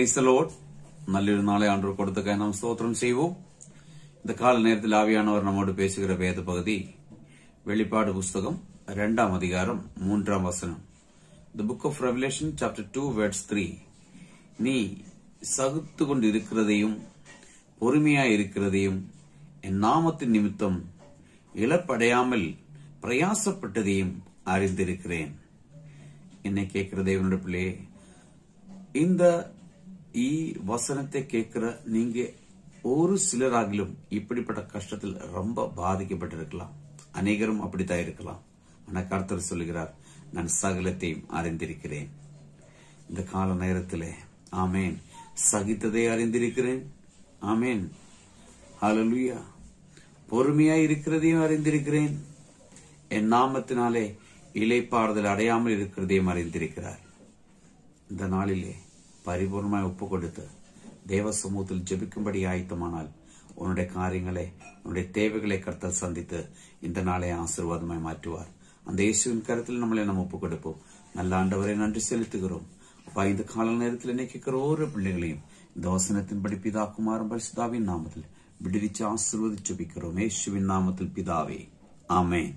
Praise the Lord. നല്ലൊരു നാളെ ആണ്ടவர் கொடுத்தக்காய் நாம் ஸ்தோத்திரம் செய்வோம். இந்த கால நேரத்தில் ஆவியானவர் நம்மோடு பேசுகிற வேத பகுதி வெளிப்பாடு புஸ்தகம் 2ஆம் அதிகாரம் 3ஆம் வசனம். The book of Revelation chapter 2 verse 3. நீ சகித்து கொண்டு இருக்கிறதையும் பொறுமையாய் இருக்கிறதையும் என் நாமத்தின் நிமித்தம் இழப்படையாமல் பிரயாசப்பட்டதையும் அறிந்திருக்கிறேன். என்னை கேட்கிற தேவனுடைய பிள்ளையே, இந்த வசனத்தை கேட்கிற நீங்க ஒரு சிலராகிலும் இப்படிப்பட்ட கஷ்டத்தில் ரொம்ப பாதிக்கப்பட்டிருக்கலாம். அநேகரும் அப்படித்தான் இருக்கலாம். ஆனா கர்த்தர் சொல்லுகிறார், நான் சகலத்தையும் அறிந்திருக்கிறேன். இந்த கால நேரத்திலே ஆமேன், சகித்ததை அறிந்திருக்கிறேன். ஆமேன், ஹல்லேலூயா. பொறுமையாய் இருக்கிறதையும் அறிந்திருக்கிறேன். என் நாமத்தினாலே இளைப்பாறுதல் அடையாமல் இருக்கிறதையும் அறிந்திருக்கிறார். இந்த நாளிலே பரிபூர்ணமாய் ஒப்பு கொடுத்து தேவ சமூகத்தில் ஜெபிக்கும்படி ஆயத்தமானால் உன்னுடைய காரியங்களை, உன்னுடைய தேவைகளை கர்த்தர் சந்தித்து இந்த நாளை ஆசீர்வாதமாய் மாற்றுவார். அந்த இயேசுவின் கருத்தில் நம்மளை நம்ம ஒப்பு கொடுப்போம். நல்ல ஆண்டவரை நன்றி செலுத்துகிறோம். அப்பா, இந்த கால நேரத்தில் என்ன கேட்கிற ஒவ்வொரு பிள்ளைகளையும் இந்த வசனத்தின்படி பிதா குமாரன் பரிசுத்தாவின் நாமத்தில் விடுவிச்சு ஆசீர்வதிச்சு ஜெபிக்கிறோம். இயேசுவின் நாமத்தில் பிதாவே, ஆமென்.